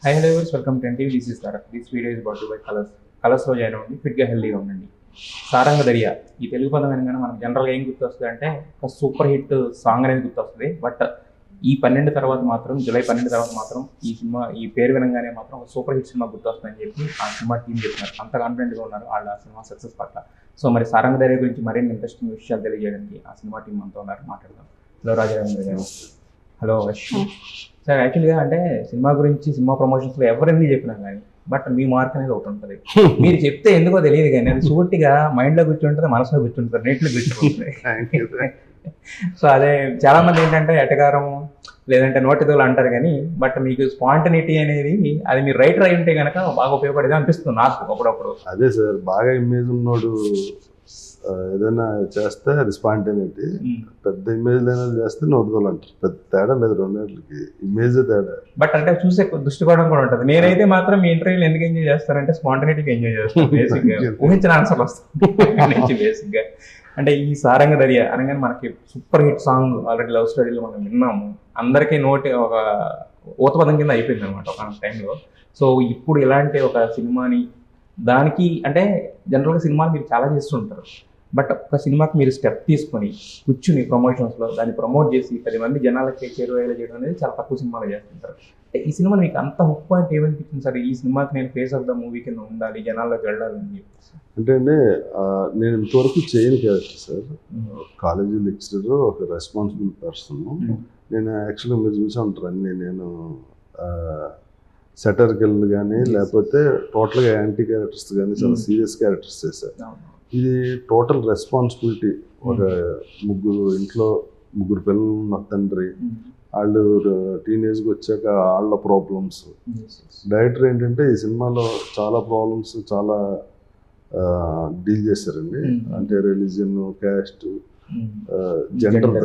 High hello viewers, welcome to NTV. This is Tarak. This video is bat by కలర్స్లో join అవ్వండి, ఫిట్గా హెల్దీగా ఉండండి. సారంగ దర్యా ఈ తెలుగు పదం అనగానే మనకు జనరల్గా ఏం గుర్తొస్తుంది అంటే ఒక సూపర్ హిట్ సాంగ్ అనేది గుర్తొస్తుంది. బట్ ఈ 12 తర్వాత మాత్రం, జూలై 12 తర్వాత మాత్రం ఈ పేరు వినగానే మాత్రం ఒక సూపర్ హిట్ సినిమా గుర్తొస్తుందని చెప్పి ఆ సినిమా టీం చెప్తున్నారు. అంత కాన్ఫిడెంట్గా ఉన్నారు వాళ్ళ ఆ సినిమా సక్సెస్ పట్ల. సో మరి సారంగ దర్యా గురించి మరిన్ని ఇంట్రెస్టింగ్ విషయాలు తెలియజేయడానికి ఆ సినిమా టీం అంతా ఉన్నారు. మాట్లాడదాం. హలో రాజారామేంద్ర గారు. Hello sir. యాక్చువల్గా అంటే సినిమా గురించి, సినిమా ప్రమోషన్స్లో ఎవరెన్ని చెప్పినా కానీ బట్ మీ మార్క్ అనేది ఒకటి ఉంటుంది. మీరు చెప్తే ఎందుకో తెలియదు కానీ అది సూటిగా మైండ్లో కూర్చుంటుంది, మనసులో కూర్చుంటుంది, నీటిలో కూర్చుంటుంది. సో అదే చాలా మంది ఏంటంటే ఎటగారం లేదంటే నోటిదోలు అంటారు కానీ బట్ మీకు స్పాంటనిటీ అనేది అది మీరు రైటర్ అయి ఉంటే కనుక బాగా ఉపయోగపడేది అనిపిస్తుంది నాకు అప్పుడప్పుడు. అదే సార్, బాగా ఇమేజ్ ఉన్నోడు ఏదైనా చేస్తే అది స్పాంటేనిటీ, పెద్ద ఇమేజ్ లేని చేస్తే నోటిదోలు అంటారు. పెద్ద తేడా లేదు రెండింటికి, ఇమేజ్ తేడా. బట్ అంటే చూసే దృష్టికోణం కూడా ఉంటుంది. నేనైతే మాత్రం మీ ఇంటర్వ్యూలు ఎందుకు ఎంజాయ్ చేస్తానంటే స్పాంటనిటీకి ఎంజాయ్ చేస్తాను. బేసిక్గా ఊహించిన ఆన్సర్లు వస్తాయి. బేసిక్గా అంటే ఈ సారంగ దర్యా అనగానే మనకి super hit song already love స్టోరీలో మనం విన్నాము. అందరికీ ఒక ఊతపదం కింద అయిపోయింది అనమాట ఒక టైంలో. సో ఇప్పుడు ఇలాంటి ఒక సినిమాని దానికి అంటే జనరల్గా సినిమాలు మీరు చాలా చేస్తుంటారు. బట్ ఒక సినిమాకి మీరు స్టెప్ తీసుకొని కూర్చుని ప్రమోషన్స్లో దాన్ని ప్రమోట్ చేసి 10 మంది జనాలకి చేరువేలా చేయడం అనేది చాలా తక్కువ సినిమాలు చేస్తుంటారు. ఈ సినిమా మీకు అంత హుక్ పాయింట్ ఏమనిపించింది సార్? ఈ సినిమాకి నేను ఫేస్ ఆఫ్ ద మూవీ కింద ఉండాలి, జనాల్లోకి వెళ్ళాలని చెప్పేసి. అంటే నేను ఇంతవరకు చేయని క్యారెక్టర్ సార్. కాలేజీ లెక్చరర్, ఒక రెస్పాన్సిబుల్ పర్సన్. నేను యాక్చువల్గా మీరు చూసి ఉంటారు అన్నీ. నేను సెటర్కిల్ కానీ లేకపోతే టోటల్గా యాంటీ క్యారెక్టర్స్ కానీ చాలా సీరియస్ క్యారెక్టర్స్ చేశారు. ఇది టోటల్ రెస్పాన్సిబిలిటీ. ఒక ఇంట్లో ముగ్గురు పిల్లలు ఉన్న తండ్రి, వాళ్ళు టీనేజ్కి వచ్చాక వాళ్ళ ప్రాబ్లమ్స్. డైరెక్టర్ ఏంటంటే ఈ సినిమాలో చాలా ప్రాబ్లమ్స్ చాలా డీల్ చేశారండి. అంటే రిలీజియన్, క్యాస్ట్, జెండర్.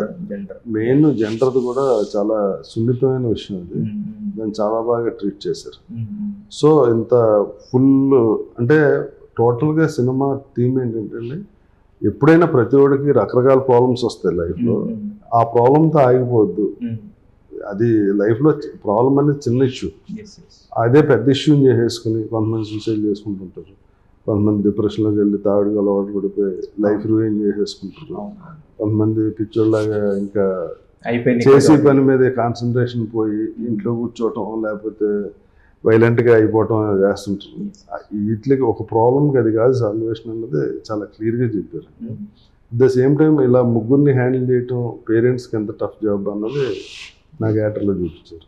మెయిన్ జెండర్ది కూడా చాలా సున్నితమైన విషయం అది. దాన్ని చాలా బాగా ట్రీట్ చేశారు. సో ఇంత ఫుల్ అంటే టోటల్గా సినిమా థీమ్ ఏంటంటే ఎప్పుడైనా ప్రతి ఒక్కడికి రకరకాల ప్రాబ్లమ్స్ వస్తాయి లైఫ్లో. ఆ ప్రాబ్లంతో ఆగిపోవద్దు. అది లైఫ్లో ప్రాబ్లం అనేది చిన్న ఇష్యూ, అదే పెద్ద ఇష్యూని చేసేసుకుని కొంతమంది సూసైడ్ చేసుకుంటుంటారు, కొంతమంది డిప్రెషన్లోకి వెళ్ళి తాగుడుగా అలవాటు పడిపోయి లైఫ్ రూయిన్ చేసేసుకుంటారు, కొంతమంది పిచ్చోళ్ళలాగా ఇంకా చేసే పని మీద కాన్సన్ట్రేషన్ పోయి ఇంట్లో కూర్చోవటం లేకపోతే వైలెంట్గా అయిపోవటం చేస్తుంటారు. వీటికి ఒక ప్రాబ్లంకి అది కాదు సాల్వేషన్ అన్నది చాలా క్లియర్గా చెప్పారు. అట్ ద సేమ్ టైం ఇలా ముగ్గురిని హ్యాండిల్ చేయటం పేరెంట్స్కి ఎంత టఫ్ జాబ్ అన్నది నా క్యారెక్టర్లో చూపించారు.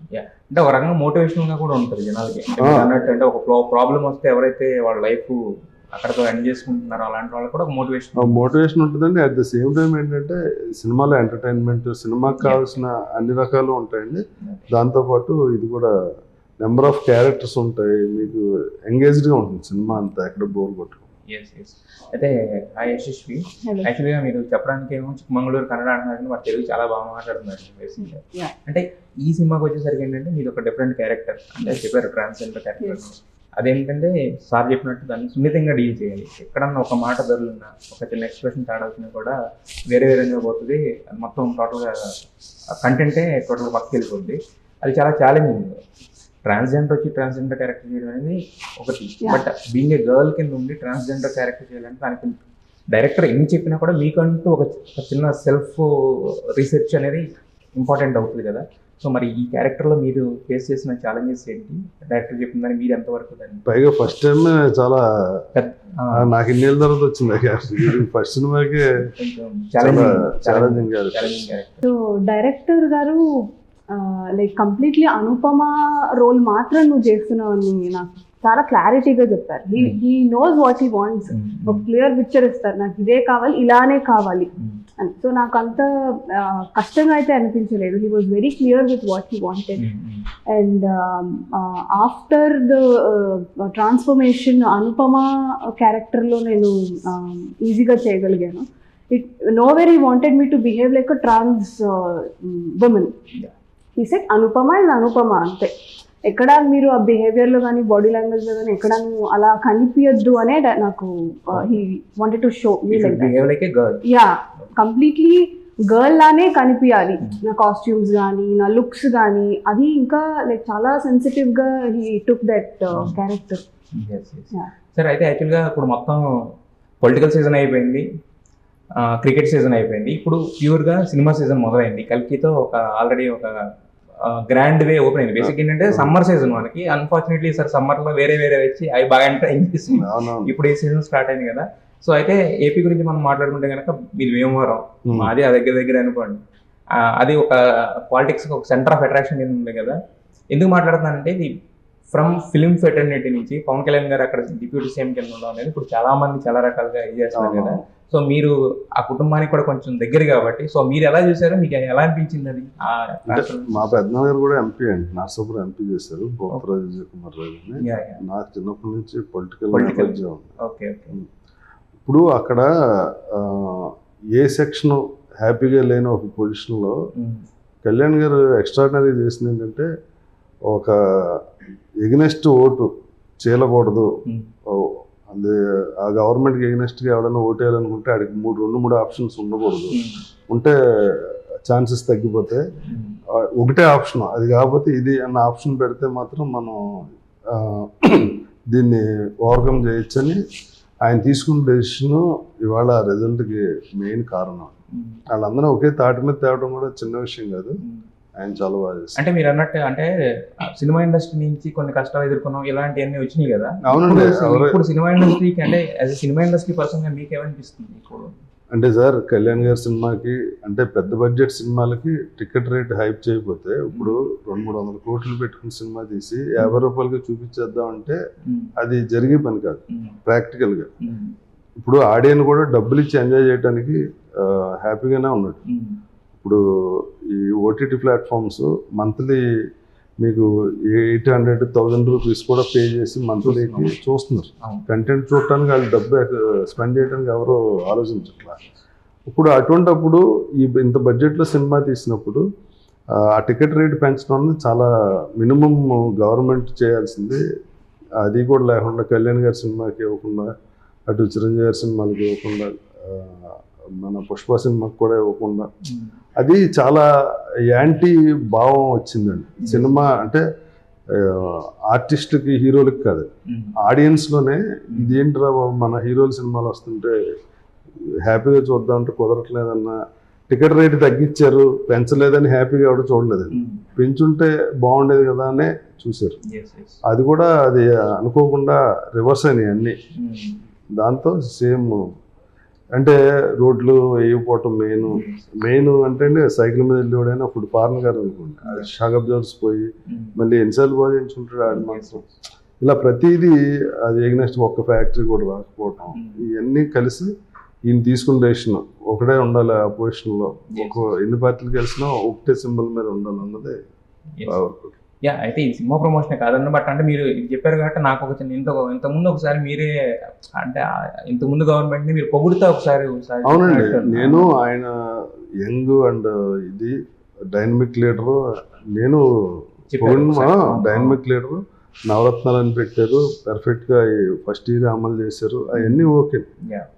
అంటే ఒక రకంగా మోటివేషనల్గా కూడా ఉంటుంది జనాలకి. అన్నట్టు అంటే ఒక ప్రాబ్లం వస్తే ఎవరైతే వాళ్ళ లైఫ్ అక్కడతో ఎండ్ చేసుకుంటున్నారో అలాంటి వాళ్ళకి కూడా ఒక మోటివేషన్ ఉంటుందండి. అట్ ద సేమ్ టైం ఏంటంటే సినిమాలో ఎంటర్టైన్మెంట్, సినిమాకి కావాల్సిన అన్ని రకాలు ఉంటాయండి. దాంతోపాటు ఇది కూడా నెంబర్ ఆఫ్ క్యారెక్టర్స్ ఉంటాయి, మీకు ఎంగేజ్డ్గా ఉంటుంది సినిమా అంతా, ఎక్కడ బోర్ కొట్టడం. అయితే హాయ్ యశస్వి. యాక్చువల్గా మీరు చెప్పడానికి ఏమో చిక్కమంగళూరు కన్నడ అంటున్నారు, వాడు తెలుగు చాలా బాగా మాట్లాడుతున్నారు. అంటే ఈ సినిమాకి వచ్చేసరికి ఏంటంటే మీరు ఒక డిఫరెంట్ క్యారెక్టర్ అంటే చెప్పారు, ట్రాన్స్జెండర్ క్యారెక్టర్. అదేంటంటే సార్ చెప్పినట్టు దాన్ని సున్నితంగా డీల్ చేయాలి. ఎక్కడన్నా ఒక మాట ధరలున్నా, ఒక చిన్న ఎక్స్ప్రెషన్ తేడాల్సినా కూడా వేరే వేరేగా పోతుంది. మొత్తం టోటల్గా కంటెంటే టోటల్గా పక్కకి వెళ్ళిపోద్ది. అది చాలా ఛాలెంజింగ్. ట్రాన్స్జెండర్ క్యారెక్టర్ చేయడం అనేది ఒకటి, బట్ బీయింగ్ ఏ గర్ల్ కింద ఉండి ట్రాన్స్జెండర్ క్యారెక్టర్ చేయాలంటే దానికి డైరెక్టర్ ఎన్ని చెప్పినా కూడా మీకంటూ ఒక చిన్న సెల్ఫ్ రీసెర్చ్ అనేది ఇంపార్టెంట్ అవుతుంది కదా. సో మరి ఈ క్యారెక్టర్లో మీరు ఫేస్ చేసిన ఛాలెంజెస్ ఏంటి? డైరెక్టర్ చెప్పిందని మీరు ఎంతవరకు దాన్ని? పైగా ఫస్ట్ టైం చాలా నాకు ఇన్నేళ్ళ తర్వాత వచ్చింది ఫస్ట్ సినిమాకి ఛాలెంజింగ్. సో డైరెక్టర్ గారు లైక్ కంప్లీట్లీ అనుపమ రోల్ మాత్రం నువ్వు చేస్తున్నావు అని నాకు చాలా క్లారిటీగా చెప్పారు. He knows what he wants. ఒక క్లియర్ పిక్చర్ ఇస్తారు, నాకు ఇదే కావాలి, ఇలానే కావాలి అని. సో నాకు అంత కష్టంగా అయితే అనిపించలేదు. He was very clear with what he wanted. And after the transformation Anupama క్యారెక్టర్లో నేను ఈజీగా చేయగలిగాను. Nowhere he wanted me to behave like a trans women. He said Anupama ఇది అనుపమ అంతే. ఎక్కడ మీరు ఆ బిహేవియర్లో కానీ బాడీ లాంగ్వేజ్లో కానీ ఎక్కడ అలా కనిపించద్దు అనే నాకు he wanted to show me like that. Yeah, completely girl లానే కనిపించాలి, నా కాస్ట్యూమ్స్ కానీ నా లుక్స్ కానీ, అది ఇంకా లైక్ చాలా సెన్సిటివ్ గా హీ టుక్ దట్ క్యారెక్టర్. సరే, అయితే యాక్చువల్గా ఇప్పుడు మొత్తం పొలిటికల్ సీజన్ అయిపోయింది, క్రికెట్ సీజన్ అయిపోయింది, ఇప్పుడు ప్యూర్గా సినిమా సీజన్ మొదలైంది. కల్కితో ఆల్రెడీ ఒక గ్రాండ్ వే ఓపెన్ అయింది. బేసిక్ ఏంటంటే సమ్మర్ సీజన్ మనకి, అన్ఫార్చునేట్లీ సార్ సమ్మర్లో వేరే వచ్చి అవి బాగా అనిపిస్తుంది. ఇప్పుడు ఈ సీజన్ స్టార్ట్ అయింది కదా. సో అయితే ఏపీ గురించి మనం మాట్లాడుకుంటే కనుక మీది భీమవరం, మాది ఆ దగ్గర అనుకోండి. అది ఒక పాలిటిక్స్ ఒక సెంటర్ ఆఫ్ అట్రాక్షన్ ఉంది కదా. ఎందుకు మాట్లాడుతున్నానంటే ఇది ఫ్రమ్ ఫిల్మ్ ఫెటర్నిటీ నుంచి పవన్ కళ్యాణ్ గారు అక్కడ డిప్యూటీ సీఎం కింద ఉండడం అనేది ఇప్పుడు చాలా మంది చాలా రకాలుగా ఇది చేస్తున్నారు కదా. సో మీరు ఆ కుటుంబానికి కూడా కొంచెం దగ్గర కాబట్టి, సో మీరు ఎలా చూసారో, మీకు ఎలా అనిపించింది అది? మా పెద్దనాన్నగారు కూడా ఎంపీ అండి, నర్సాపురం ఎంపీ చేశారు, బొప్పరాజు విజయ్ కుమార్ రాజు. నాకు చిన్నప్పటి నుంచి పొలిటికల్ నేపథ్యం ఉంది. ఇప్పుడు అక్కడ ఏ సెక్షన్ హ్యాపీగా లేని ఒక పొజిషన్లో కళ్యాణ్ గారు ఎక్స్ట్రాడినరీ చేసింది ఏంటంటే, ఒక ఎగ్నెస్ట్ ఓటు చేయకూడదు, అదే ఆ గవర్నమెంట్కి ఎగ్నెస్ట్గా ఎవరైనా ఓటు వేయాలనుకుంటే ఆడికి రెండు మూడు ఆప్షన్స్ ఉండకూడదు, ఉంటే ఛాన్సెస్ తగ్గిపోతే ఒకటే ఆప్షన్, అది కాకపోతే ఇది అన్న ఆప్షన్ పెడితే మాత్రం మనం దీన్ని ఓవర్కమ్ చేయొచ్చని ఆయన తీసుకున్న డెసిషన్ ఇవాళ రిజల్ట్కి మెయిన్ కారణం. వాళ్ళందరూ ఒకే తాటి మీద తేవడం కూడా చిన్న విషయం కాదు, ఆయన చాలా బాగా చేస్తారు. అంటే మీరు అన్నట్టు అంటే సినిమా ఇండస్ట్రీ నుంచి కొన్ని కష్టాలు ఎదుర్కొన్నాం, ఇలాంటివన్నీ వచ్చినాయి కదా. అవునండి. ఇప్పుడు సినిమా ఇండస్ట్రీకి అంటే as a cinema industry person గా మీకు ఏమనిపిస్తుంది? అంటే సార్, కళ్యాణ్ గారి సినిమాకి అంటే పెద్ద బడ్జెట్ సినిమాలకి టికెట్ రేట్ హైప్ చేయకపోతే, ఇప్పుడు 200-300 కోట్లు పెట్టుకుని సినిమా తీసి 50 రూపాయలకి చూపించేద్దాం అంటే అది జరిగే పని కాదు ప్రాక్టికల్ గా. ఇప్పుడు ఆడియన్ కూడా డబ్బులు ఇచ్చి ఎంజాయ్ చేయడానికి హ్యాపీగానే ఉన్నాడు. ఇప్పుడు ఈ ఓటీటీ ప్లాట్ఫామ్స్ మంత్లీ మీకు 800-1000 రూపీస్ కూడా పే చేసి మంత్లీకి చూస్తున్నారు. కంటెంట్ చూడటానికి వాళ్ళు డబ్బు స్పెండ్ చేయడానికి ఎవరు ఆలోచించట్లా. ఇప్పుడు అటువంటిప్పుడు ఇంత బడ్జెట్లో సినిమా తీసినప్పుడు ఆ టికెట్ రేట్ పెంచడం అనేది చాలా మినిమం గవర్నమెంట్ చేయాల్సింది. అది కూడా లేకుండా కళ్యాణ్ గారి సినిమాకి ఇవ్వకుండా, అటు చిరంజీవి గారి సినిమాలకి ఇవ్వకుండా, మన పుష్ప సినిమాకి కూడా ఇవ్వకుండా, అది చాలా యాంటీ భావం వచ్చిందండి. సినిమా అంటే ఆర్టిస్ట్కి హీరోలకి కాదు, ఆడియన్స్లోనే ఇదేంట్రా మన హీరోల సినిమాలు వస్తుంటే హ్యాపీగా చూద్దామంటే కుదరట్లేదన్న, టికెట్ రేట్ తగ్గించారు పెంచలేదని హ్యాపీగా ఎవడో చూడలేదండి. పెంచుంటే బాగుండేది కదా అనే చూశారు. అది కూడా అది అనుకోకుండా రివర్స్ అయినాయి అన్నీ. దాంతో సేమ్ అంటే రోడ్లు వేయకపోవటం మెయిన్ అంటే సైకిల్ మీద వెళ్ళేవాడైనా అప్పుడు ఫారెన్ గారు అనుకోండి, షాగప్ జోర్స్ పోయి మళ్ళీ ఎన్నిసార్లు బాగా చేయించుకుంటాడు ఆడి మాత్రం. ఇలా ప్రతిదీ అది ఎగ్నెస్ట్ ఒక్క ఫ్యాక్టరీ కూడా రాకపోవటం, ఇవన్నీ కలిసి ఈయన తీసుకున్న డెసిషన్ ఒకటే ఉండాలి. ఆ పొజిషన్లో ఎన్ని పార్టీలు కలిసినా ఒకటే సింబల్ మీద ఉండాలి అన్నదే. అయితే ఇది సినిమా ప్రమోషన్ కాదన్న, బట్ అంటే మీరు ఇది చెప్పారు కాబట్టి నాకు ఒక చిన్న ఇంతకుముందు ఒకసారి మీరే అంటే ఇంతకుముందు గవర్నమెంట్ని మీరు పొగుడుతా ఒకసారి. అవునండి, నేను ఆయన యంగ్ అండ్ ఇది డైనమిక్ లీడరు, నేను డైనమిక్ లీడరు, నవరత్నాలు అని పెట్టారు, పర్ఫెక్ట్గా ఫస్ట్ ఇయర్ అమలు చేశారు, అవన్నీ ఓకే.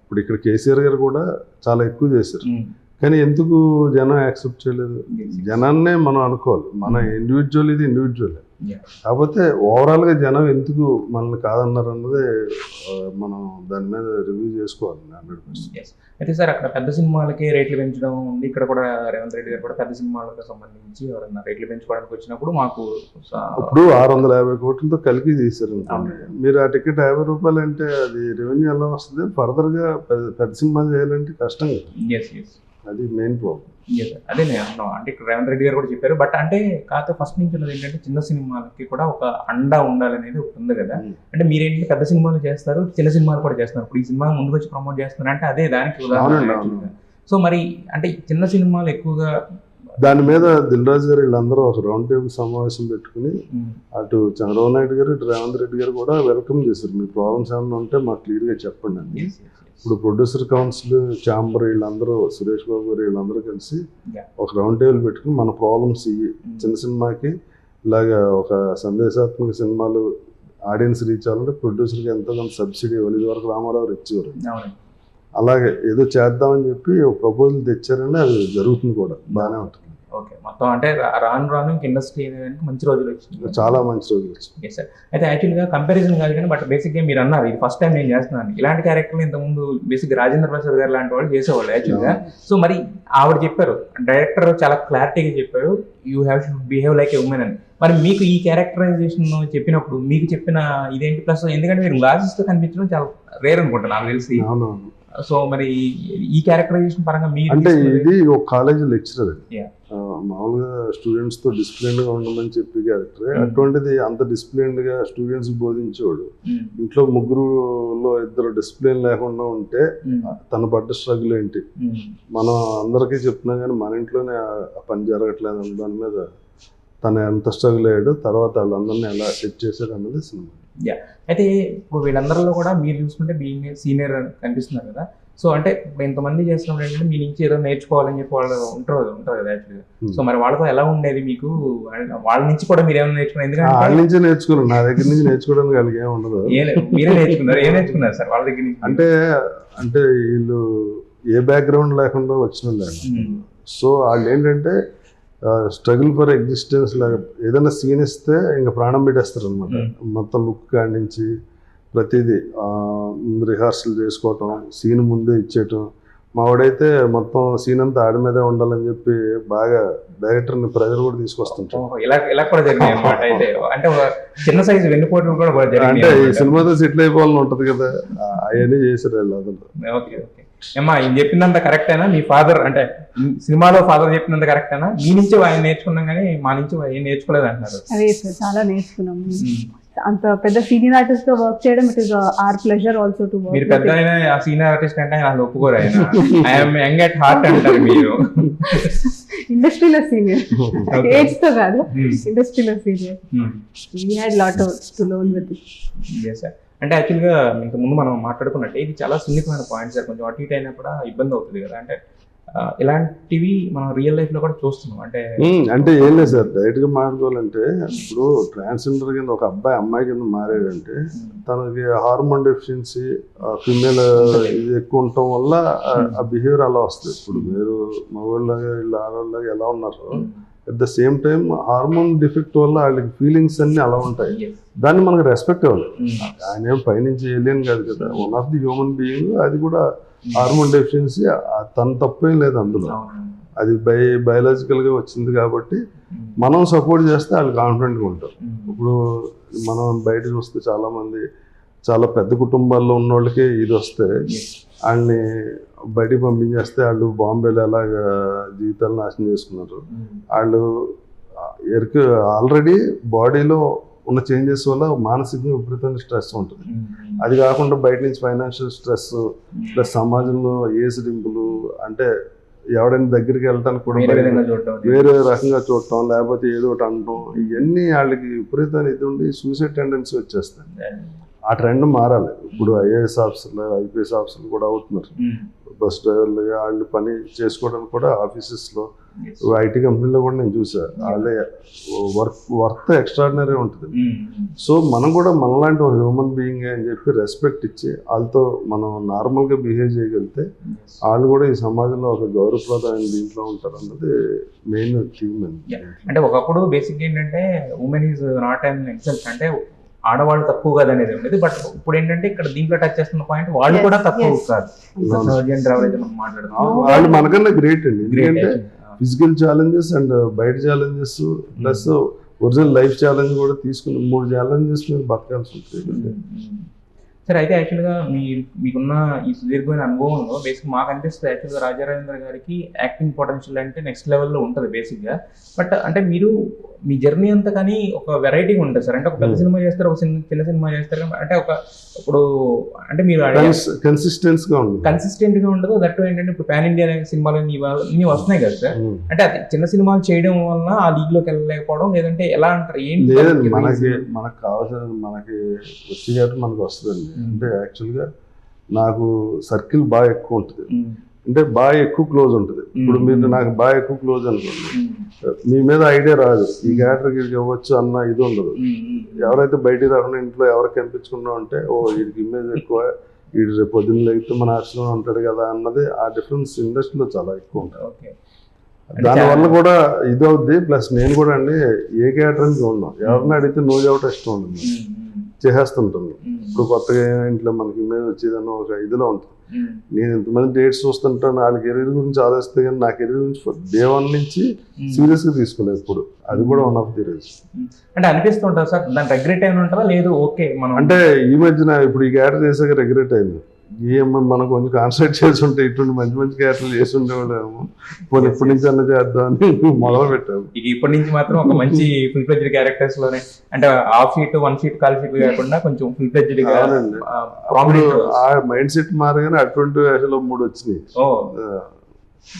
ఇప్పుడు ఇక్కడ కేసీఆర్ గారు కూడా చాలా ఎక్కువ చేశారు, కానీ ఎందుకు జనం యాక్సెప్ట్ చేయలేదు? జనాన్నే మనం అనుకోవాలి, మన ఇండివిజువల్ ఇది ఇండివిజువల్. కాకపోతే ఓవరాల్గా జనం ఎందుకు మనల్ని కాదన్నారు అన్నదే మనం దాని మీద రివ్యూ చేసుకోవాలి 100%. అయితే సార్, అక్కడ పెద్ద సినిమాలకి రేట్లు పెంచడం ఉంది, ఇక్కడ కూడా రేవంత్ రెడ్డి గారు కూడా పెద్ద సినిమాలకు సంబంధించి ఎవరన్నా రేట్లు పెంచుకోవడానికి వచ్చినప్పుడు మాకు ఇప్పుడు 650 కోట్లతో కలిపి తీశారు అనుకోండి, మీరు ఆ టికెట్ 50 రూపాయలు అంటే అది రెవెన్యూ ఎలా వస్తుంది? ఫర్దర్గా పెద్ద సినిమాలు చేయాలంటే కష్టం కదా, అది మెయిన్ ప్రాబ్లం. అదే నేను అన్నాను, అంటే ఇక్కడ రేవంత్ రెడ్డి గారు కూడా చెప్పారు. బట్ అంటే కాకపోతే ఫస్ట్ నుంచి ఉన్నది ఏంటంటే చిన్న సినిమాలకి కూడా ఒక అండా ఉండాలనేది ఒకటి ఉంది కదా. అంటే మీరేంటి పెద్ద సినిమాలు చేస్తారు, చిన్న సినిమాలు కూడా చేస్తున్నారు. ఇప్పుడు ఈ సినిమా ముందుకు వచ్చి ప్రమోట్ చేస్తున్నారు అంటే అదే దానికి ఉదాహరణ. సో మరి అంటే చిన్న సినిమాలు ఎక్కువగా దాని మీద దిల్ రాజు గారు వీళ్ళందరూ ఒక రౌండ్ టేబుల్ సమావేశం పెట్టుకుని అటు చంద్రబాబు నాయుడు గారు, ఇటు రేవంత్ రెడ్డి గారు కూడా వెల్కమ్ చేశారు. మీ ప్రాబ్లమ్స్ ఏమైనా ఉంటే మాకు క్లియర్గా చెప్పండి అని. ఇప్పుడు ప్రొడ్యూసర్ కౌన్సిల్, ఛాంబర్ వీళ్ళందరూ, సురేష్ బాబు గారు వీళ్ళందరూ కలిసి ఒక రౌండ్ టేబుల్ పెట్టుకుని మన ప్రాబ్లమ్స్ చిన్న సినిమాకి ఇలాగా ఒక సందేశాత్మక సినిమాలు ఆడియన్స్ రీచ్ అవ్వాలంటే ప్రొడ్యూసర్కి ఎంతో కొంత సబ్సిడీ ఇవ్వాలి. ఇది వరకు రామారావు ఇచ్చేవారు. అలాగే ఏదో చేద్దామని చెప్పి ఒక ప్రపోజల్ తెచ్చారని అది జరుగుతుంది కూడా, బాగానే ఉంటుంది. ఓకే, మొత్తం అంటే రాను రాను ఇంక ఇండస్ట్రీ అనేది మంచి రోజులు వచ్చింది, చాలా మంచి రోజులు వచ్చింది. Okay sir. అయితే యాక్చువల్గా కంపారిజన్ కాదు కానీ బట్ బేసిక్గా మీరు అన్నారు ఇది ఫస్ట్ టైం నేను చేస్తున్నాను, ఇలాంటి క్యారెక్టర్లు ఇంతకుముందు బేసిక్ రాజేంద్ర ప్రసాద్ గారు లాంటి వాళ్ళు చేసేవాళ్ళు యాక్చువల్గా. సో మరి ఆవిడ చెప్పారు, డైరెక్టర్ చాలా క్లారిటీగా చెప్పారు, you have should behave like a women అని. మరి మీకు ఈ క్యారెక్టరైజేషన్ చెప్పినప్పుడు మీకు చెప్పిన ఇదేంటి, ప్లస్ ఎందుకంటే మీరు గ్లాసెస్తో కనిపించడం చాలా రేర్ అనుకుంటా నాకు తెలిసి. అవునవును. సో మరి ఈ క్యారెక్టరైజేషన్ పరంగా మీరు అంటే ఇది ఒక కాలేజ్ లెక్చరర్, Yeah. మామూలుగా స్టూడెంట్స్ తో డిసిప్లిన్డ్ గా ఉండమని చెప్పి క్యారెక్టర్. అటువంటిది అంత డిసిప్లిన్డ్ గా స్టూడెంట్స్ బోధించేవాడు. ఇంట్లో ముగ్గురులో ఇద్దరు డిసిప్లిన్ లేకుండా ఉంటే తన పడ్డ స్ట్రగుల్ ఏంటి, మనం అందరికీ చెప్తున్నాం కానీ మన ఇంట్లోనే ఆ పని జరగట్లేదు అన్న దాని మీద తను ఎంత స్ట్రగుల్ అయ్యాడు, తర్వాత వాళ్ళందరినీ ఎలా సెట్ చేశాడు అన్నది సినిమా. అయితే ఇప్పుడు వీళ్ళందరిలో కూడా మీరు చూసుకుంటే బీయింగ్ సీనియర్ కనిపిస్తున్నారు కదా. సో అంటే ఇప్పుడు ఇంతమంది చేస్తున్నప్పుడు ఏంటంటే మీ నుంచి ఏదో నేర్చుకోవాలని చెప్పి వాళ్ళు ఉంటారు కదా యాక్చువల్గా. సో మరి వాళ్ళతో ఎలా ఉండేది మీకు, వాళ్ళ నుంచి కూడా మీరు ఏమైనా నేర్చుకున్నారు? ఎందుకంటే వాళ్ళ నుంచే నేర్చుకున్నాను, నా దగ్గర నుంచి నేర్చుకోవడానికి వాళ్ళకి ఏమి ఉండదు. మీరే నేర్చుకున్నారు, ఏం నేర్చుకున్నారు సార్ వాళ్ళ దగ్గర నుంచి? అంటే వీళ్ళు ఏ బ్యాక్గ్రౌండ్ లేకుండా వచ్చిన వాళ్ళు. సో వాళ్ళు ఏంటంటే స్ట్రగుల్ ఫర్ ఎగ్జిస్టెన్స్ లాగా ఏదైనా సీన్ ఇస్తే ఇంకా ప్రాణం పెట్టేస్తారు అనమాట. మొత్తం లుక్ కాడి నుంచి ప్రతిదీ రిహార్సల్ చేసుకోవటం, సీన్ ముందే ఇచ్చేయటం. మావాడైతే మొత్తం సీన్ అంతా ఆడి మీదే ఉండాలని చెప్పి బాగా డైరెక్టర్ని ప్రెజర్ కూడా తీసుకొస్తుంటాం. ఇలా కూడా జరిగింది అన్నమాట. అయితే అంటే చిన్న సైజు వెన్నుపోట్లు కూడా జరిగింది. అంటే ఈ సినిమాతో సెటిల్ అయిపోవాలని ఉంటది కదా, అవన్నీ చేశారు వాళ్ళు అసలు. ఓకే ఓకే ఏమ్మా, ఈయన చెప్పినంత కరెక్ట్ అయినా, మీ ఫాదర్ అంటే సినిమాలో ఫాదర్ చెప్పినంత కరెక్ట్ అయినా, మీ నుంచి ఆయన నేర్చుకున్నాం కానీ మా నుంచి ఏం నేర్చుకోలేదు అంటున్నారు? అదే సార్, చాలా నేర్చుకున్నాం. అంత పెద్ద సీనియర్ ఆర్టిస్ట్ తో వర్క్ చేయడం it is a pleasure also to work. మీరు పెద్ద అయినా ఆ సీనియర్ ఆర్టిస్ట్ అంటే ఆయన ఒప్పుకోరు, ఆయన ఐఎమ్ యంగ్ అట్ హార్ట్ అంటారు మీరు. ఇండస్ట్రీలో సీనియర్, ఏజ్ తో కాదు, ఇండస్ట్రీలో senior. We had lot to learn with it. yes sir. అంటే యాక్చువల్గా ఇంత ముందు మనం మాట్లాడుకున్నట్టే ఇది చాలా సున్నితమైన పాయింట్ సార్, కొంచెం అటు ఇటు అయినా కూడా ఇబ్బంది అవుతుంది కదా. అంటే ఇలాంటివి మనం రియల్ లైఫ్ లో కూడా చూస్తున్నాం. అంటే ఏం లేదు సార్, డైరెక్ట్ గా మాట్లాడుకోవాలంటే ఇప్పుడు ట్రాన్స్జెండర్ కింద ఒక అబ్బాయి అమ్మాయి కింద మారాడంటే తనకి హార్మోన్ డెఫిషియన్సీ, ఫిమేల్ ఇది ఎక్కువ ఉండటం వల్ల ఆ బిహేవియర్ అలా వస్తుంది. ఇప్పుడు మీరు మగవాళ్ళగా వీళ్ళు ఆడవాళ్ళగా ఎలా ఉన్నారు, at the same time hormone defect వల్ల వాళ్ళకి ఫీలింగ్స్ అన్ని అలా ఉంటాయి. దాన్ని మనకు రెస్పెక్ట్ ఇవ్వాలి. ఆయన ఏం పైనుంచి ఏలియన్ కాదు కదా, one of the human being. అది కూడా హార్మోన్ డెఫిషియన్సీ తన తప్పేం లేదు అందులో, అది బయలాజికల్ గా వచ్చింది కాబట్టి మనం సపోర్ట్ చేస్తే వాళ్ళు కాన్ఫిడెంట్గా ఉంటారు. ఇప్పుడు మనం బయట చూస్తే చాలా మంది చాలా పెద్ద కుటుంబాల్లో ఉన్న వాళ్ళకి ఇది వస్తే వాళ్ళని బయటికి పంపించేస్తే వాళ్ళు బాంబేలో ఎలాగా జీవితాలు నాశనం చేసుకున్నారు. వాళ్ళు ఆల్రెడీ బాడీలో ఉన్న చేంజెస్ వల్ల మానసికంగా విపరీతమైన స్ట్రెస్ ఉంటుంది. అది కాకుండా బయట నుంచి ఫైనాన్షియల్ స్ట్రెస్ ప్లస్ సమాజంలో ఏసిడింపులు, అంటే ఎవడైనా దగ్గరికి వెళ్ళటానికి కూడా వేరే రకంగా చూడటం, లేకపోతే ఏదో ఒకటి అనటం, ఇవన్నీ వాళ్ళకి విపరీతమైన ఇది ఉండి సూసైడ్ టెండెన్సీ వచ్చేస్తాయి. ఆ ట్రెండ్ మారాలి. ఇప్పుడు ఐఏఎస్ ఆఫీసర్లు, ఐపీఎస్ ఆఫీసర్లు కూడా అవుతున్నారు. బస్ డ్రైవర్లుగా వాళ్ళు పని చేసుకోవడానికి కూడా ఆఫీసెస్లో, ఐటీ కంపెనీలో కూడా నేను చూసాను. వాళ్ళే వర్త్ ఎక్స్ట్రాడినరీ ఉంటుంది. సో మనం కూడా మనలాంటి ఒక హ్యూమన్ బీయింగ్ అని చెప్పి రెస్పెక్ట్ ఇచ్చి వాళ్ళతో మనం నార్మల్గా బిహేవ్ చేయగలిగితే వాళ్ళు కూడా ఈ సమాజంలో ఒక గౌరవప్రదమైన దీంట్లో ఉంటారు అన్నది మెయిన్ థీమ్. అంటే ఒకప్పుడు బేసిక్ ఏంటంటే women is not an example, అంటే ఆడవాళ్ళు తక్కువ కాదు అనేది ఉండేది. బట్ ఇప్పుడు ఏంటంటే ఇక్కడ దీంట్లో టచ్ చేస్తున్న పాయింట్ వాళ్ళు కూడా తక్కువ కాదు. వాళ్ళు మనకన్నా గ్రేట్ అండి. ఎందుకంటే ఫిజికల్ ఛాలెంజెస్ అండ్ బయట challenges plus original life challenge కూడా తీసుకుని 3 ఛాలెంజెస్ మీరు బతకాల్సి ఉంటుంది. సరే, అయితే యాక్చువల్గా మీకున్న ఈ సుదీర్ఘమైన అనుభవంలో బేసిక్ మాకు అనిపిస్తుంది యాక్చువల్గా రాజారాజేంద్ర గారికి యాక్టింగ్ పొటెన్షియల్ అంటే నెక్స్ట్ లెవెల్లో ఉంటుంది బేసిక్గా. బట్ అంటే మీరు మీ జర్నీ అంతా కానీ ఒక వెరైటీగా ఉంటుంది సార్. అంటే ఒక పెద్ద సినిమా చేస్తారు, ఒక చిన్న సినిమా చేస్తారు, అంటే ఒక ఇప్పుడు అంటే మీరు కన్సిస్టెంట్గా ఉండదు. దట్టు ఏంటంటే ఇప్పుడు పాన్ ఇండియా సినిమాలు ఇన్ని వస్తున్నాయి కదా సార్. అంటే అది చిన్న సినిమాలు చేయడం వలన ఆ లీగ్లోకి వెళ్ళలేకపోవడం, లేదంటే ఎలా అంటారు ఏంటి? మనకు కావాల్సిన మనకి వచ్చేటట్టు మనకు వస్తుందండి. అంటే యాక్చువల్గా నాకు సర్కిల్ బాగా ఎక్కువ ఉంటుంది, అంటే బాగా ఎక్కువ క్లోజ్ ఉంటుంది. ఇప్పుడు మీరు నాకు బాగా ఎక్కువ క్లోజ్ అనుకోండి, మీ మీద ఐడియా రాదు, ఈ క్యారెక్టర్కి ఇవ్వచ్చు అన్న ఇది ఉండదు. ఎవరైతే బయటికి రాకుండా ఇంట్లో ఎవరికి కనిపించుకున్నా అంటే ఓ వీడికి ఇమేజ్ ఎక్కువ, వీడు రేపు పొద్దున్న లేకపోతే మన ఆశ్రమం ఉంటాడు కదా అన్నది ఆ డిఫరెన్స్ ఇండస్ట్రీలో చాలా ఎక్కువ ఉంటుంది. ఓకే. దానివల్ల కూడా ఇది అవుద్ది. ప్లస్ నేను కూడా అండి ఏ క్యాటరింగ్ చూడను, ఎవరిని అడిగితే నో చెప్పడం ఇష్టం ఉండదు, చేసేస్తుంటాను. ఇప్పుడు కొత్తగా ఇంట్లో మనకి ఇమేజ్ వచ్చేదన్న ఒక ఇదిలో ఉంటుంది. నేను ఇంతమంది డేట్స్ చూస్తుంటాను, వాళ్ళ కెరీర్ గురించి ఆలోచిస్తే కానీ నా కెరీర్ గురించి డే 1 నుంచి సీరియస్ గా తీసుకోలేదు ఇప్పుడు. అది కూడా వన్ ఆఫ్ ది రీజన్. అంటే అనిపిస్తుంటారు సార్ దాని రెగ్రెట్ అయిన ఉంటుందా లేదు ఓకే మనం అంటే ఈ మధ్యన ఇప్పుడు ఈ క్యారెక్టర్ చేసాక రెగ్రెట్ అయింది. మనం కొంచెం కాన్సన్ట్రేట్ చేసి ఉంటే ఇటువంటి మంచి మంచి క్యారెక్టర్లు చేసి ఉండేవాళ్ళేమో, పోనీ ఇప్పటి నుంచి అన్న చేద్దాం అని మొదలు పెట్టాము. ఇక ఇప్పటి నుంచి మాత్రం ఒక మంచి ఫుల్ ఫ్లెడ్జ్డ్ క్యారెక్టర్స్ లోనే, అంటే half sheet 1 sheet call sheet కాకుండా కొంచెం ఫుల్ ఫ్లెడ్జ్డ్ గా ఆ మైండ్ సెట్ మారగానే అటువంటి వేషలో 3 వచ్చినాయి.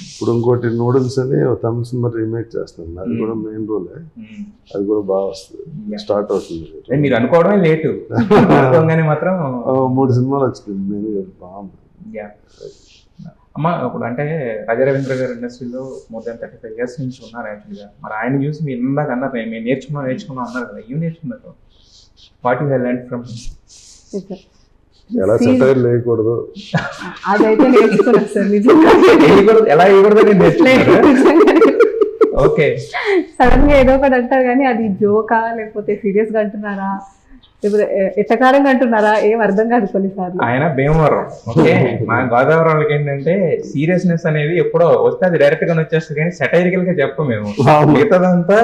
ఇప్పుడు ఇంకోటి నూడిల్స్ అని తమిళ సినిమా రీమేక్ చేస్తాను, అది కూడా మెయిన్ రోలే, అది కూడా బాగా వస్తుంది, స్టార్ట్ అవుతుంది. మీరు అనుకోవడమే లేటు మాత్రం 3 సినిమాలు వచ్చినాయి మెయిన్ బాగుంది. అమ్మ ఇప్పుడు అంటే రాజా రవీంద్ర గారు ఇండస్ట్రీలో మోర్ దాన్ 35 years నుంచి ఉన్నారు యాక్చువల్గా. మరి ఆయన చూసి మీరు ఇందాక అన్నారు మేము నేర్చుకున్నాం అన్నారు కదా, ఏం నేర్చుకున్నారు? What you have learned from? ఎలా సెటైర్ లేకూడదు అదైతే నేర్చుకున్నా సార్, నిజంగా ఎలా వేయకూడదు ఓకే. సడన్ గా ఏదో ఒకటి అంటారు కానీ అది జోకా లేకపోతే సీరియస్ గా అంటున్నారా లేకపోతే ఎట్టకారంగా అంటున్నారా ఏం అర్థం కాదు కొన్నిసార్లు. ఆయన భీమవరం, ఓకే. మా గోదావరి వాళ్ళకి ఏంటంటే సీరియస్నెస్ అనేది ఎప్పుడో వస్తే అది డైరెక్ట్ గా వచ్చేస్తుంది కానీ సెటైరికల్ గా చెప్పం మేము, మిగతాదంతా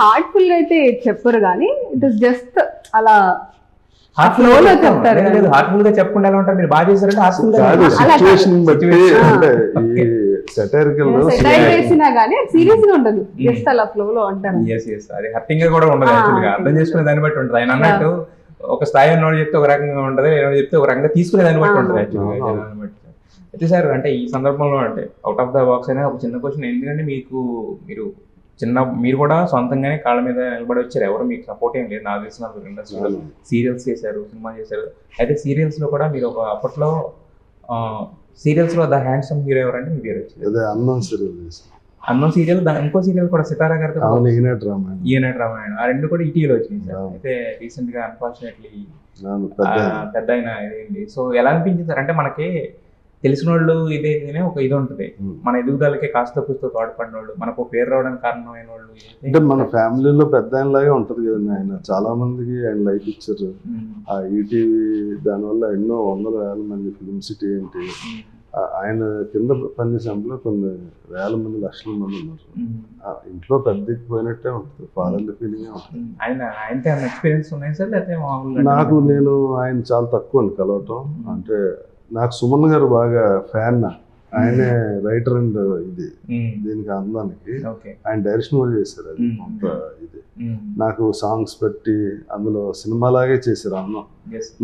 హార్ట్ఫుల్ గా అయితే చెప్పరు కానీ ఇట్ ఇస్ జస్ట్ అలా హార్ట్ఫుల్ గా చెప్తారు. హార్ట్ఫుల్ గా చెప్పకుండా ఎలా ఉంటారు? మీరు బాగా చేశారంటే హార్ట్ఫుల్ గా వేసినా గానీ సీరియస్ గా ఉండదు, జస్ట్ అలా ఫ్లో లో అంటారు. అది హర్టింగ్ గా కూడా ఉండదు యాక్చువల్ గా, అర్థం చేసుకునే దాన్ని బట్టి ఉంటుంది. ఆయన అన్నట్టు ఒక స్థాయి ఉన్నోడు చెప్తే ఒక రకంగా ఉంటది, చెప్తే ఒక రకంగా తీసుకునే దాన్ని బట్టి ఉంటుంది యాక్చువల్ గా. అయితే సార్ అంటే ఈ సందర్భంలో అంటే అవుట్ ఆఫ్ ద బాక్స్ అయినా ఒక చిన్న క్వశ్చన్, ఎందుకంటే మీరు కూడా సొంతంగానే కాళ్ళ మీద నిలబడి వచ్చారు, ఎవరు మీకు సపోర్ట్ ఏం లేదు నాకు తెలిసిన ఇండస్ట్రీలో. సీరియల్స్ చేశారు, సినిమా చేశారు. అయితే సీరియల్స్ లో కూడా మీరు ఒక అప్పట్లో సీరియల్స్ లో ద హ్యాండ్సమ్ హీరో ఎవరంటే మీ పేరు వచ్చింది అన్నం సీరియల్. ఇంకో సీరియల్ కూడా సితారా గారితో ఈనాటి రామాయణం, ఆ 2 కూడా ఈటీవీలో వచ్చింది సార్. అయితే రీసెంట్ గా అన్ఫార్చునేట్లీ పెద్ద అయిన ఇదేంటి. సో ఎలా అనిపించింది సార్? అంటే మనకి తెలిసిన వాళ్ళు ఇదేనే ఒక ఇది ఉంటుంది, మన ఎదుగుదలకి కాస్త కూస్తో తోడ్పడిన వాళ్ళు, మనకు పేరు రావడానికి కారణమైన వాళ్ళు. అంటే మన ఫ్యామిలీలో పెద్ద ఆయనలాగే ఉంటది కదండి. ఆయన చాలా మందికి ఆయన లైఫ్ ఇచ్చారు. ఆ ఈటీవీ దానివల్ల ఎన్నో 100,000 మంది, ఫిలిం సిటీ ఏంటి, ఆయన కింద పనిచేసేందులో కొన్ని వేల మంది, లక్షల మంది ఉన్నారు. ఇంట్లో పెద్దకి పోయినట్టే ఉంటుంది, ఫాదర్లీ ఫీలింగ్ ఉంటుంది. ఆయనతో ఎక్స్పీరియన్స్ ఉన్నాయి సార్? నాకు నేను ఆయన చాలా తక్కువ అండి కలవటం. అంటే నాకు సుమన్ గారు బాగా ఫ్యాన్, ఆయనే రైటర్ అండ్ ఇది దీనికి అందానికి ఆయన డైరెక్షన్ కూడా చేశారు. అది కొంత ఇది నాకు సాంగ్స్ పెట్టి అందులో సినిమాలాగే చేశారు. అన్నం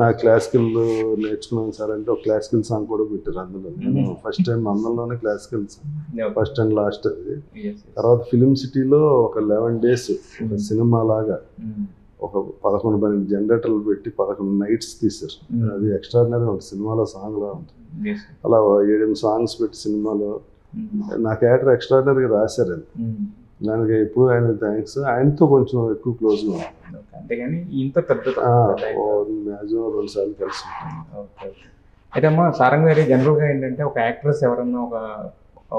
నాకు క్లాసికల్ నేర్చుకున్నాను సార్ అంటే ఒక క్లాసికల్ సాంగ్ కూడా పెట్టారు అందులో. నేను ఫస్ట్ టైం అందంలోనే classical song, first and last అది. తర్వాత ఫిలిం సిటీలో ఒక 11 days సినిమా లాగా ఒక 11-12 జనరేటర్లు పెట్టి 11 nights తీశారు. అది ఎక్స్ట్రాడినరీ ఉంటుంది, సినిమాలో సాంగ్ లా ఉంటుంది. అలా 7 సాంగ్స్ పెట్టి సినిమాలో నా క్యారెక్టర్ ఎక్స్ట్రాడినరీగా రాశారు. అది దానికి ఎప్పుడు ఆయన థ్యాంక్స్. ఆయనతో కొంచెం ఎక్కువ క్లోజ్గా ఉంటుంది, అంతేగాని ఇంత పెద్ద మ్యాక్సిమం 2 సార్లు కలిసి. అయితే అమ్మ సారంగ్ గారి జనరల్గా ఏంటంటే ఒక యాక్ట్రెస్ ఎవరన్నా ఒక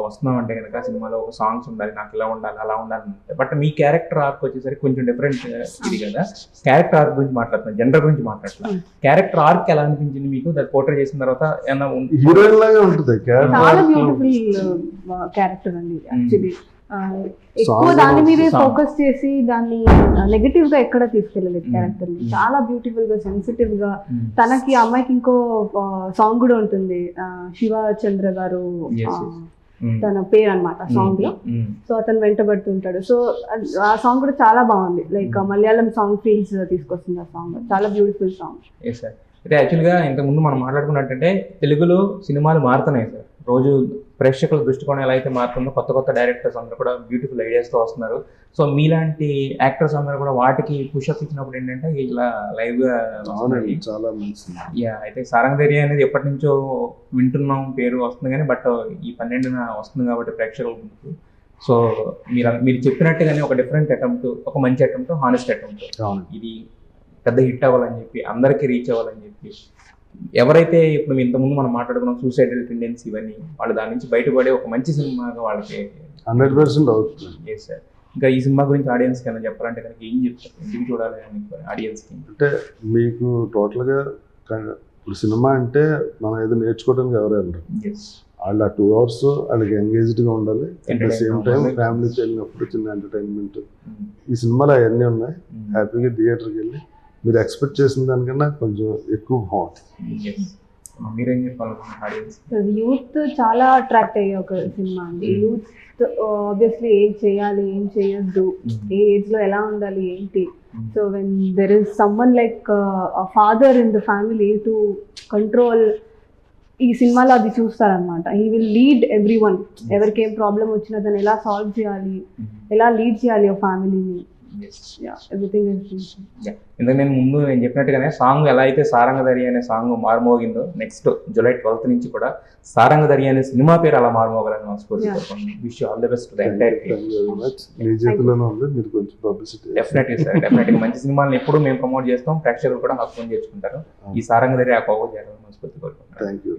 వస్తున్నాం అంటే కనుక సినిమాలో ఒక సాంగ్స్ ఉండాలి, నాకు ఇలా ఉండాలి అలా ఉండాలి. బట్ మీ క్యారెక్టర్ ఆర్క్ వచ్చేసరికి కొంచెం డిఫరెంట్ ఇది కదా. క్యారెక్టర్ ఆర్క్ గురించి మాట్లాడుతున్నాం, జెండర్ గురించి మాట్లాడుతున్నాం. క్యారెక్టర్ ఆర్క్ ఎలా అనిపించింది మీకు? దాన్ని పోర్ట్రే చేసిన తర్వాత హీరోయిన్ లాగా ఉంటుంది. చాలా బ్యూటిఫుల్ క్యారెక్టర్ అండి యాక్చువల్లీ. ఎక్కువ దాని మీదే ఫోకస్ చేసి దాన్ని నెగటివ్ గా ఎక్కడ తీసుకెళ్ళలేదు క్యారెక్టర్ ని. చాలా బ్యూటిఫుల్ గా, సెన్సిటివ్ గా. తనకి అమ్మాయికి ఇంకో సాంగ్ కూడా ఉంటుంది, శివ చంద్ర గారు తన పేరు అన్నమాట సాంగ్ లో. సో అతను వెంటబడుతుంటాడు. సో ఆ సాంగ్ కూడా చాలా బాగుంది, లైక్ మలయాళం సాంగ్ ఫీల్స్ తీసుకొస్తుంది ఆ సాంగ్. చాలా బ్యూటిఫుల్ సాంగ్. అయితే యాక్చువల్గా ఇంతకుముందు మనం మాట్లాడుకున్నట్టంటే తెలుగులో సినిమాలు మారుతున్నాయి సార్. రోజు ప్రేక్షకుల దృష్టికోణం ఎలా అయితే మారుతుందో కొత్త కొత్త డైరెక్టర్స్ అందరూ కూడా బ్యూటిఫుల్ ఐడియాస్తో వస్తున్నారు. సో మీలాంటి యాక్టర్స్ అందరూ కూడా వాటికి పుషప్ ఇచ్చినప్పుడు ఏంటంటే ఇలా లైవ్గా చాలా మంచి. అయితే సారంగ్ దర్యా అనేది ఎప్పటి నుంచో వింటున్నాం, పేరు వస్తుంది కానీ బట్ ఈ 12న వస్తుంది కాబట్టి ప్రేక్షకుల ముందుకు. సో మీరు చెప్పినట్టుగానే ఒక డిఫరెంట్ అటెంప్ట్, ఒక మంచి అటెంప్ట్, హానెస్ట్ అటెంప్ట్. ఇది పెద్ద హిట్ అవ్వాలని చెప్పి అందరికీ రీచ్ అవ్వాలని చెప్పి ఎవరైతే ఇప్పుడు ఇంతకుముందు మనం మాట్లాడుకున్నాం సూసైడల్ టెండెన్సీ ఇవన్నీ వాళ్ళు దాని నుంచి బయటపడే ఒక మంచి సినిమాగా వాళ్ళకి 100% అవుతుంది. yes sir. ఇంకా ఈ సినిమా గురించి ఆడియన్స్ కన్నా చెప్పాలంటే కనుక ఏం చెప్తారు, ఎందుకు చూడాలి అని ఆడియన్స్కి? అంటే మీకు టోటల్గా ఇప్పుడు సినిమా అంటే మనం ఏదో నేర్చుకోవడానికి ఎవరు వెళ్ళరు. వాళ్ళు ఆ 2 hours వాళ్ళకి ఎంగేజ్డ్గా ఉండాలి. అట్ ద సేమ్ టైం ఫ్యామిలీతో వెళ్ళినప్పుడు చిన్న ఎంటర్టైన్మెంట్. ఈ సినిమాలో అవన్నీ ఉన్నాయి. హ్యాపీగా థియేటర్కి వెళ్ళి మీరు ఎక్స్పెక్ట్ చేసిన దానికన్నా కొంచెం ఎక్కువ బాగుంటుంది. మీరేం చెప్పాలనుకుంటున్నారు ఆడియన్స్? యూత్ చాలా అట్రాక్ట్ అయ్యే ఒక సినిమా అండి. యూత్ ఆబ్వియస్లీ ఏం చేయాలి, ఏం చేయొద్దు, ఏ ఏజ్ లో ఎలా ఉండాలి ఏంటి. So when there is someone like father in the family to control, ఈ సినిమాలో అది చూస్తారనమాట. He will lead everyone. ఎవరికి ఏం ప్రాబ్లం వచ్చినా దాన్ని ఎలా సాల్వ్ చేయాలి, ఎలా లీడ్ చేయాలి ఆ ఫ్యామిలీని. Everything is. ఎందుకంటే నేను చెప్పినట్టుగానే సాంగ్ ఎలా అయితే సారంగధరి అనే సాంగ్ మారుమోగిందో, నెక్స్ట్ July 12th నుంచి కూడా సారంగధరి అనే సినిమా పేరు అలా మారుమోగాలని మనస్ఫూర్తి. Wish all the best to the entire team. మీ చేతిలోనే ఉంది, మీరు కొంచెం పబ్లిసిటీ. డెఫినెట్లీ సార్, డెఫినెట్గా మంచి సినిమాలను ఎప్పుడు మేము ప్రమోట్ చేస్తాం, ప్రేక్షకులు కూడా హక్కుని చేర్చుకుంటారు. ఈ సారంగధరి ఆ కోవ చేయాలని మనస్ఫూర్తి కోరుకుంటున్నాను. Thank you.